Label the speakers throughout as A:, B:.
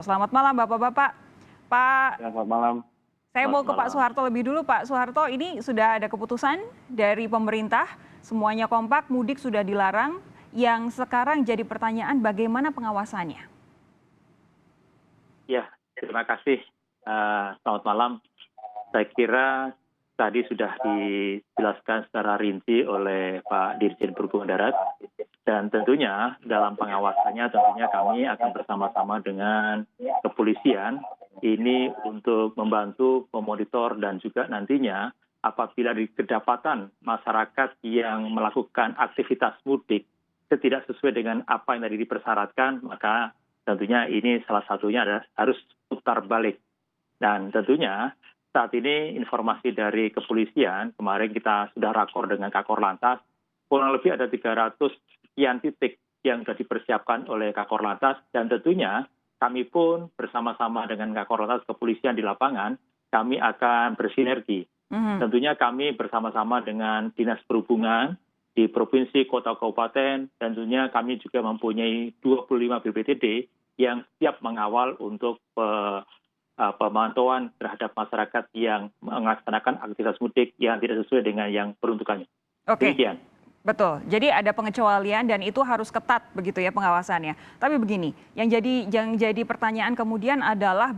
A: Selamat malam Bapak-Bapak. Pak,
B: Ya, selamat malam.
A: saya mau
B: Selamat
A: ke Pak
B: malam.
A: Soeharto lebih dulu. Pak Soeharto, ini sudah ada keputusan dari pemerintah, semuanya kompak, mudik sudah dilarang. Yang sekarang jadi pertanyaan bagaimana pengawasannya?
B: Ya, terima kasih. Selamat malam. Saya kira tadi sudah dijelaskan secara rinci oleh Pak Dirjen Perhubungan Darat. Dan tentunya dalam pengawasannya tentunya kami akan bersama-sama dengan kepolisian ini untuk membantu memonitor dan juga nantinya apabila kedapatan masyarakat yang melakukan aktivitas mudik tidak sesuai dengan apa yang tadi dipersyaratkan, maka tentunya ini salah satunya adalah harus putar balik. Dan tentunya saat ini informasi dari kepolisian, kemarin kita sudah rakor dengan Kakor Lantas, kurang lebih ada 300 sekian titik yang sudah dipersiapkan oleh Kakor Lantas, dan tentunya kami pun bersama-sama dengan Kakor Lantas kepolisian di lapangan, kami akan bersinergi. Tentunya kami bersama-sama dengan Dinas Perhubungan di provinsi, kota, kabupaten, dan tentunya kami juga mempunyai 25 BPTD yang siap mengawal untuk pemantauan terhadap masyarakat yang melaksanakan aktivitas mudik yang tidak sesuai dengan yang peruntukannya.
A: Oke,
B: Demikian.
A: betul. Jadi ada pengecualian dan itu harus ketat begitu ya pengawasannya. Tapi begini, yang jadi pertanyaan kemudian adalah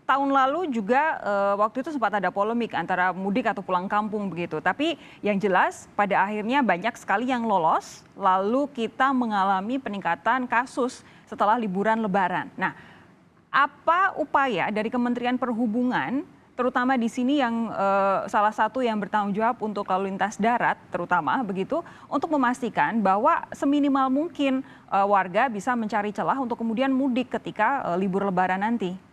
A: tahun lalu juga waktu itu sempat ada polemik antara mudik atau pulang kampung begitu. Tapi yang jelas pada akhirnya banyak sekali yang lolos, lalu kita mengalami peningkatan kasus setelah liburan Lebaran. Nah, apa upaya dari Kementerian Perhubungan, terutama di sini yang salah satu yang bertanggung jawab untuk lalu lintas darat, terutama begitu, untuk memastikan bahwa seminimal mungkin warga bisa mencari celah untuk kemudian mudik ketika libur Lebaran nanti?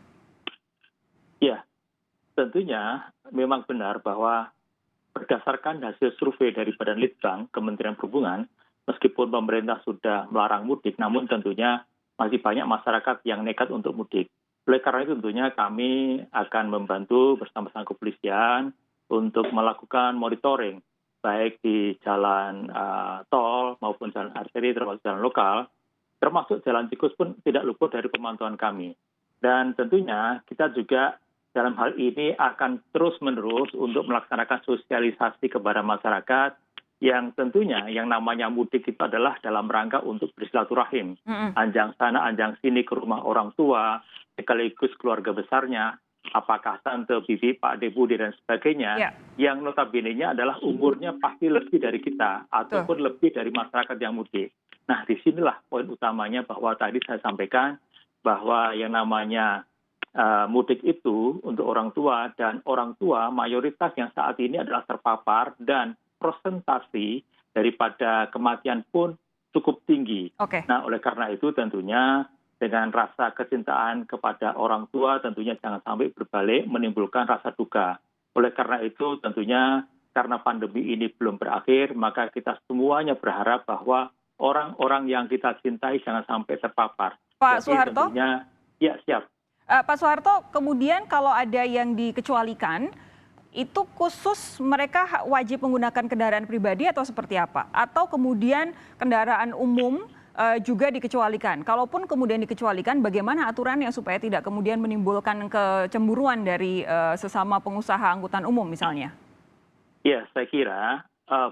B: Ya, tentunya memang benar bahwa berdasarkan hasil survei dari Badan Litbang Kementerian Perhubungan, meskipun pemerintah sudah melarang mudik, namun tentunya masih banyak masyarakat yang nekat untuk mudik. Oleh karena itu tentunya kami akan membantu bersama-sama kepolisian untuk melakukan monitoring, baik di jalan tol maupun jalan arteri termasuk jalan lokal, termasuk jalan tikus pun tidak luput dari pemantauan kami. Dan tentunya kita juga dalam hal ini akan terus-menerus untuk melaksanakan sosialisasi kepada masyarakat yang tentunya yang namanya mudik itu adalah dalam rangka untuk bersilaturahim. Anjang sana, anjang sini ke rumah orang tua, sekaligus keluarga besarnya, apakah tante, bibi, pak, de, bude, dan sebagainya, yang notabene-nya adalah umurnya pasti lebih dari kita, ataupun lebih dari masyarakat yang mudik. Nah, disinilah poin utamanya bahwa tadi saya sampaikan bahwa yang namanya mudik itu untuk orang tua, dan orang tua mayoritas yang saat ini adalah terpapar dan prosentasi daripada kematian pun cukup tinggi. Nah, oleh karena itu tentunya dengan rasa kecintaan kepada orang tua tentunya jangan sampai berbalik menimbulkan rasa duka. Oleh karena itu tentunya karena pandemi ini belum berakhir, maka kita semuanya berharap bahwa orang-orang yang kita cintai jangan sampai terpapar.
A: Pak
B: Jadi
A: Soeharto?
B: tentunya, ya siap.
A: Pak Soeharto, kemudian kalau ada yang dikecualikan, itu khusus mereka wajib menggunakan kendaraan pribadi atau seperti apa? Atau kemudian kendaraan umum juga dikecualikan? Kalaupun kemudian dikecualikan, bagaimana aturannya supaya tidak kemudian menimbulkan kecemburuan dari sesama pengusaha angkutan umum misalnya?
B: Ya, saya kira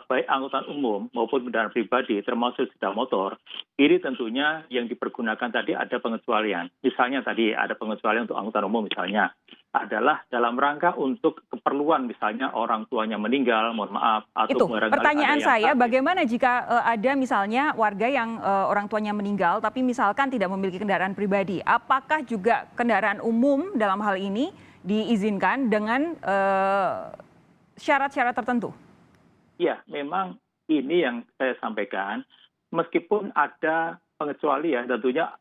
B: baik angkutan umum maupun kendaraan pribadi termasuk sepeda motor, ini tentunya yang dipergunakan tadi ada pengecualian. Misalnya tadi ada pengecualian untuk angkutan umum misalnya adalah dalam rangka untuk keperluan misalnya orang tuanya meninggal, mohon maaf, atau
A: Itu pertanyaan saya,
B: sakit.
A: bagaimana jika ada misalnya warga yang orang tuanya meninggal tapi misalkan tidak memiliki kendaraan pribadi, apakah juga kendaraan umum dalam hal ini diizinkan dengan syarat-syarat tertentu?
B: Ya, memang ini yang saya sampaikan, meskipun ada pengecualian, tentunya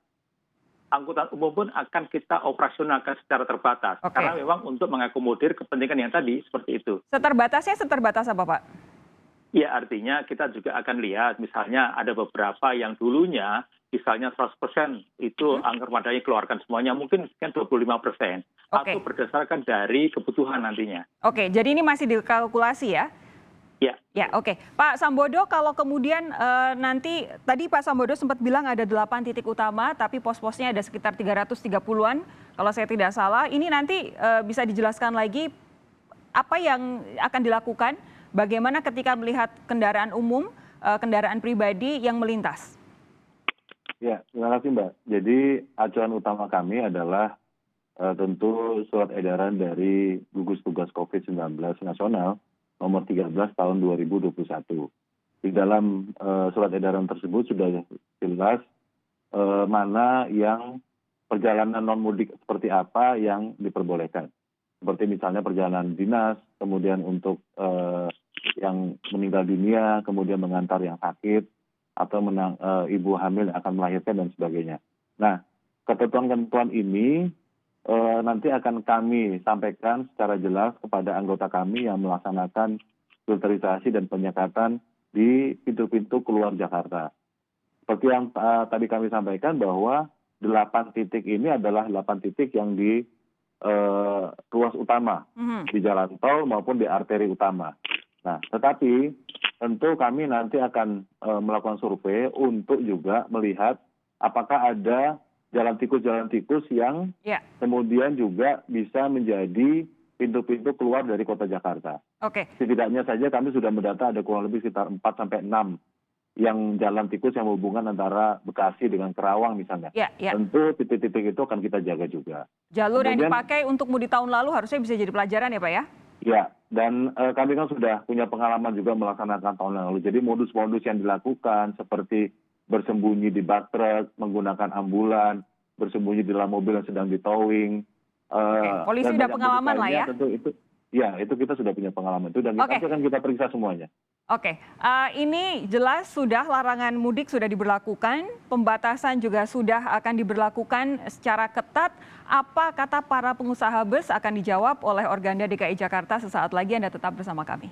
B: angkutan umum pun akan kita operasionalkan secara terbatas. Karena memang untuk mengakomodir kepentingan yang tadi, seperti itu.
A: Seterbatasnya seterbatas apa, Pak?
B: Ya, artinya kita juga akan lihat, misalnya ada beberapa yang dulunya, misalnya 100% itu angker madanya keluarkan semuanya, mungkin sekian 25%. Atau berdasarkan dari kebutuhan nantinya.
A: Oke, jadi ini masih dikalkulasi ya?
B: Ya,
A: Ya, oke. Pak Sambodo, kalau kemudian nanti tadi Pak Sambodo sempat bilang ada 8 titik utama, tapi pos-posnya ada sekitar 330-an, kalau saya tidak salah. Ini nanti bisa dijelaskan lagi apa yang akan dilakukan, bagaimana ketika melihat kendaraan umum, kendaraan pribadi yang melintas?
C: Ya, terima kasih Mbak. Jadi acuan utama kami adalah tentu surat edaran dari gugus tugas COVID-19 nasional nomor 13 tahun 2021. Di dalam surat edaran tersebut sudah jelas mana yang perjalanan non mudik seperti apa yang diperbolehkan. Seperti misalnya perjalanan dinas, kemudian untuk yang meninggal dunia, kemudian mengantar yang sakit, atau ibu hamil yang akan melahirkan dan sebagainya. Nah, ketentuan-ketentuan ini nanti akan kami sampaikan secara jelas kepada anggota kami yang melaksanakan filterisasi dan penyekatan di pintu-pintu keluar Jakarta. Seperti yang tadi kami sampaikan bahwa 8 titik ini adalah 8 titik yang di ruas utama, di jalan tol maupun di arteri utama. Nah, tetapi tentu kami nanti akan melakukan survei untuk juga melihat apakah ada jalan tikus yang kemudian juga bisa menjadi pintu-pintu keluar dari kota Jakarta.
A: Oke.
C: Setidaknya saja kami sudah mendata ada kurang lebih sekitar 4 sampai 6 yang jalan tikus yang berhubungan antara Bekasi dengan Kerawang misalnya. Tentu titik-titik itu akan kita jaga juga.
A: Jalur yang dipakai untuk mudik tahun lalu harusnya bisa jadi pelajaran ya Pak ya?
C: Ya, dan kami kan sudah punya pengalaman juga melaksanakan tahun lalu. Jadi modus-modus yang dilakukan seperti bersembunyi di bak truk, menggunakan ambulan, bersembunyi di dalam mobil yang sedang ditowing.
A: Polisi sudah pengalaman lah ya?
C: Tentu itu kita sudah punya pengalaman itu dan nanti akan kita periksa semuanya.
A: Oke, ini jelas sudah larangan mudik sudah diberlakukan, pembatasan juga sudah akan diberlakukan secara ketat. Apa kata para pengusaha bus akan dijawab oleh Organda DKI Jakarta sesaat lagi. Anda tetap bersama kami.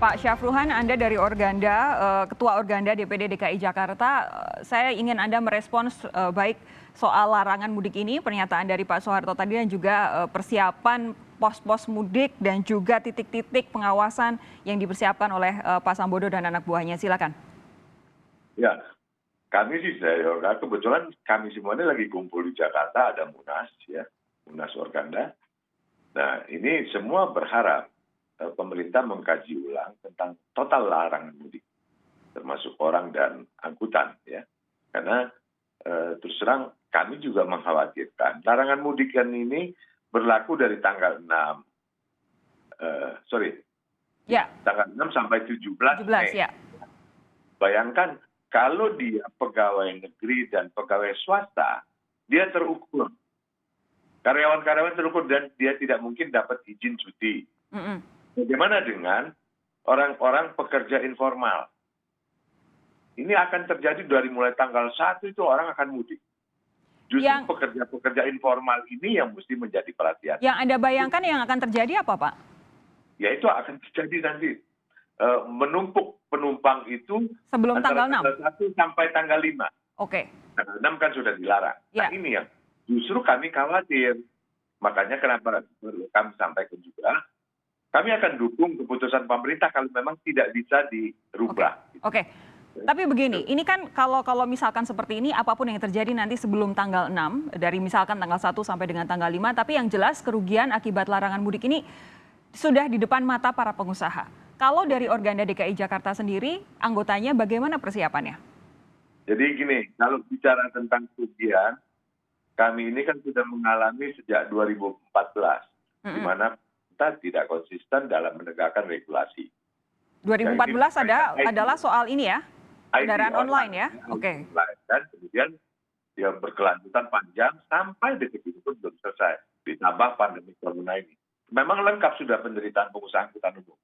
A: Pak Syafruhan, Anda dari Organda, Ketua Organda DPD DKI Jakarta, saya ingin Anda merespons baik soal larangan mudik ini, pernyataan dari Pak Soeharto tadi dan juga persiapan pos-pos mudik dan juga titik-titik pengawasan yang dipersiapkan oleh Pak Sambodo dan anak buahnya. Silakan.
D: Ya, kami sih dari Organda, kebetulan kami semuanya lagi kumpul di Jakarta, ada Munas ya, Munas Organda. Nah, ini semua berharap pemerintah mengkaji ulang tentang total larangan mudik, termasuk orang dan angkutan ya. Karena terus terang kami juga mengkhawatirkan larangan mudik kan ini berlaku dari tanggal 6 tanggal 6 sampai 17 Mei.
A: Ya.
D: Bayangkan kalau dia pegawai negeri dan pegawai swasta, dia terukur. Karyawan-karyawan terukur dan dia tidak mungkin dapat izin cuti. Bagaimana dengan orang-orang pekerja informal? Ini akan terjadi dari mulai tanggal 1 itu orang akan mudik. Justru pekerja-pekerja informal ini yang mesti menjadi perhatian.
A: Yang Anda bayangkan yang akan terjadi apa Pak?
D: Ya itu akan terjadi nanti. Menumpuk penumpang itu
A: sebelum tanggal 6?
D: Tanggal 1 sampai tanggal 5.
A: Oke.
D: Tanggal 6 kan sudah dilarang. Nah ini yang justru kami khawatir. Makanya kenapa kami sampaikan juga, kami akan dukung keputusan pemerintah kalau memang tidak bisa dirubah.
A: Oke. Tapi begini, ini kan kalau misalkan seperti ini, apapun yang terjadi nanti sebelum tanggal 6, dari misalkan tanggal 1 sampai dengan tanggal 5, tapi yang jelas kerugian akibat larangan mudik ini sudah di depan mata para pengusaha. Kalau dari Organda DKI Jakarta sendiri, anggotanya bagaimana persiapannya?
D: Jadi gini, kalau bicara tentang kerugian, kami ini kan sudah mengalami sejak 2014, di mana kita tidak konsisten dalam menegakkan regulasi.
A: 2014 adalah soal ini ya? Kendaraan online ya? Oke.
D: Dan kemudian dia berkelanjutan panjang sampai detik itu pun belum selesai. Ditambah pandemi corona ini. Memang lengkap sudah penderitaan pengusaha angkutan umum.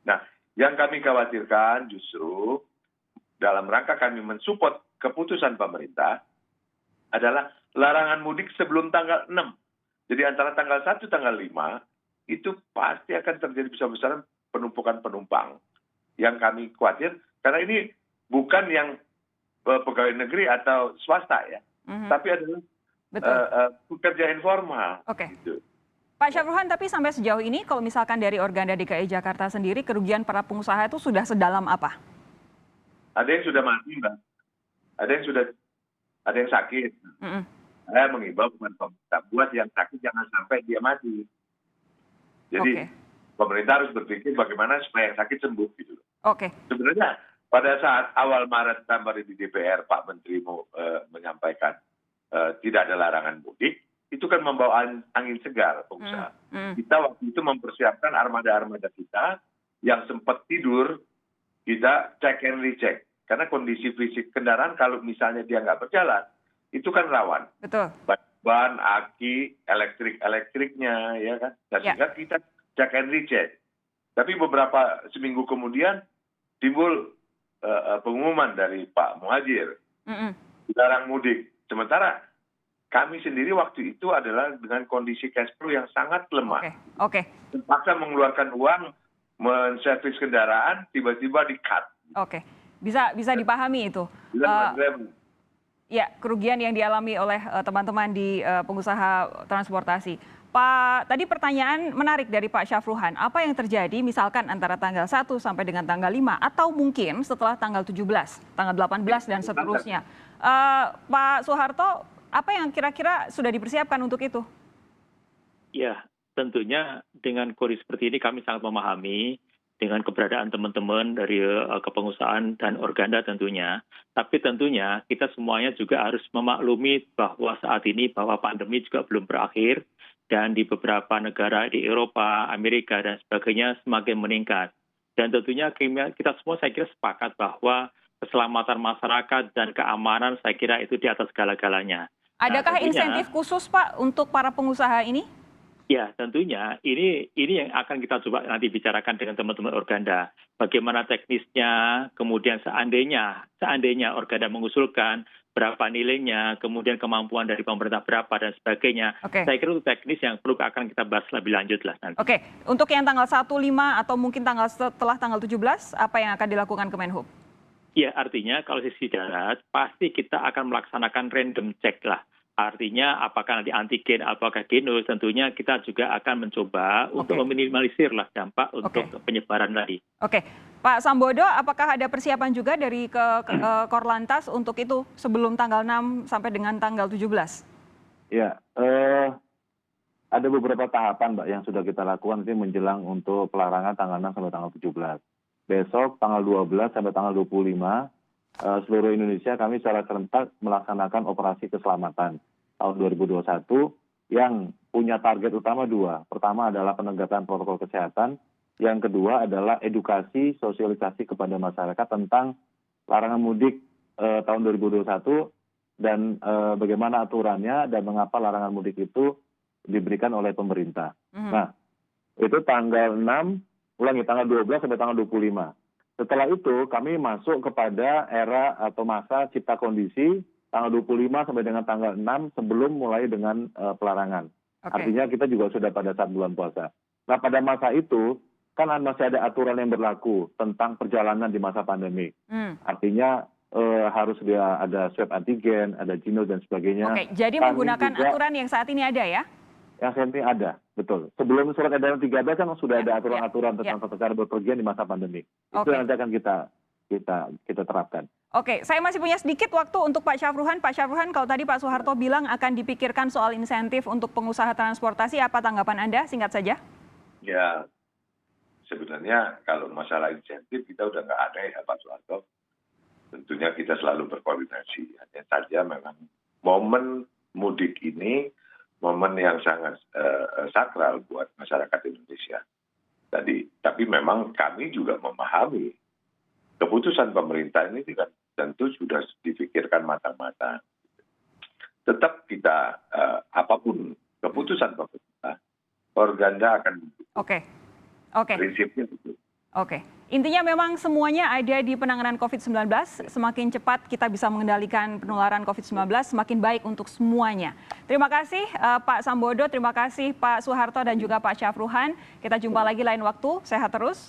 D: Nah, yang kami khawatirkan justru dalam rangka kami mensupport keputusan pemerintah adalah larangan mudik sebelum tanggal 6. Jadi antara tanggal 1 tanggal 5 itu pasti akan terjadi besar-besaran penumpukan penumpang. Yang kami khawatir, karena ini bukan yang pegawai negeri atau swasta ya, tapi adalah pekerja informal.
A: Oke.
D: Gitu.
A: Pak Syafruhan, tapi sampai sejauh ini kalau misalkan dari Organda DKI Jakarta sendiri, kerugian para pengusaha itu sudah sedalam apa?
D: Ada yang sudah mati, Mbak. Ada yang sakit.
A: Mm-mm.
D: Saya mengimbau kepada pemerintah, buat yang sakit jangan sampai dia mati. Jadi pemerintah harus berpikir bagaimana supaya yang sakit sembuh gitu.
A: Oke.
D: Sebenarnya pada saat awal Maret kemarin di DPR Pak Menteri menyampaikan tidak ada larangan mudik, itu kan membawa angin segar pengusaha. Kita waktu itu mempersiapkan armada-armada kita yang sempat tidur, kita cek and recheck. Karena kondisi fisik kendaraan kalau misalnya dia nggak berjalan, itu kan rawan.
A: Betul.
D: Ban, aki, elektriknya, ya kan. Dan sehingga kita cek and recheck. Tapi beberapa seminggu kemudian timbul pengumuman dari Pak Muhadjir, dilarang mudik. Sementara kami sendiri waktu itu adalah dengan kondisi cash flow yang sangat lemah.
A: Oke.
D: Terpaksa mengeluarkan uang, menservis kendaraan, tiba-tiba di-cut.
A: Oke. Bisa dipahami itu. Ya, kerugian yang dialami oleh teman-teman di pengusaha transportasi. Pak, tadi pertanyaan menarik dari Pak Syafruhan. Apa yang terjadi misalkan antara tanggal 1 sampai dengan tanggal 5 atau mungkin setelah tanggal 17, tanggal 18 dan seterusnya. Pak Soeharto, apa yang kira-kira sudah dipersiapkan untuk itu?
B: Ya, tentunya dengan kondisi seperti ini kami sangat memahami dengan keberadaan teman-teman dari kepengusahaan dan Organda tentunya. Tapi tentunya kita semuanya juga harus memaklumi bahwa saat ini bahwa pandemi juga belum berakhir dan di beberapa negara di Eropa, Amerika dan sebagainya semakin meningkat. Dan tentunya kita semua saya kira sepakat bahwa keselamatan masyarakat dan keamanan saya kira itu di atas segala-galanya.
A: Adakah insentif khusus Pak untuk para pengusaha ini?
B: Ya, tentunya ini yang akan kita coba nanti bicarakan dengan teman-teman Organda. Bagaimana teknisnya, kemudian seandainya Organda mengusulkan berapa nilainya, kemudian kemampuan dari pemerintah berapa dan sebagainya. Saya kira itu teknis yang perlu akan kita bahas lebih lanjut lah nanti.
A: Oke, untuk yang tanggal 1, 5 atau mungkin setelah tanggal 17, apa yang akan dilakukan Kemenhub?
B: Ya, artinya kalau sisi darat pasti kita akan melaksanakan random check lah. Artinya apakah nanti antigen, apakah genos, tentunya kita juga akan mencoba untuk meminimalisir lah dampak untuk penyebaran tadi.
A: Oke, Pak Sambodo, apakah ada persiapan juga dari Korlantas untuk itu sebelum tanggal 6 sampai dengan tanggal 17?
C: Ya, ada beberapa tahapan Mbak yang sudah kita lakukan nanti menjelang untuk pelarangan tanggal 6 sampai tanggal 17. Besok tanggal 12 sampai tanggal 25, seluruh Indonesia kami secara serentak melaksanakan operasi keselamatan tahun 2021 yang punya target utama 2. Pertama adalah penegakan protokol kesehatan, yang kedua adalah edukasi sosialisasi kepada masyarakat tentang larangan mudik tahun 2021 dan bagaimana aturannya dan mengapa larangan mudik itu diberikan oleh pemerintah. Nah, itu tanggal 12 sampai tanggal 25. Setelah itu kami masuk kepada era atau masa cipta kondisi tanggal 25 sampai dengan tanggal 6 sebelum mulai dengan pelarangan. Artinya kita juga sudah pada saat bulan puasa. Nah, pada masa itu kan masih ada aturan yang berlaku tentang perjalanan di masa pandemi. Artinya harus ada swab antigen, ada genos dan sebagainya.
A: Jadi menggunakan aturan yang saat ini ada ya?
C: Yang saat ini ada, betul. Sebelum surat edaran 13 kan sudah ada aturan-aturan tentang tata cara bepergian di masa pandemi. Itu yang nanti akan kita terapkan.
A: Oke, saya masih punya sedikit waktu untuk Pak Syafruhan. Pak Syafruhan, kalau tadi Pak Soeharto bilang akan dipikirkan soal insentif untuk pengusaha transportasi, apa tanggapan Anda? Singkat saja.
D: Ya, sebenarnya kalau masalah insentif kita udah nggak ada ya Pak Soeharto. Tentunya kita selalu berkoordinasi. Hanya saja memang momen mudik ini momen yang sangat sakral buat masyarakat Indonesia. Tapi memang kami juga memahami keputusan pemerintah ini kan tentu sudah dipikirkan matang-matang. Tetap kita apapun keputusan pemerintah, Organda akan prinsipnya itu.
A: Intinya memang semuanya ada di penanganan COVID-19. Semakin cepat kita bisa mengendalikan penularan COVID-19, semakin baik untuk semuanya. Terima kasih Pak Sambodo, terima kasih Pak Soeharto dan juga Pak Syafruhan. Kita jumpa lagi lain waktu. Sehat terus.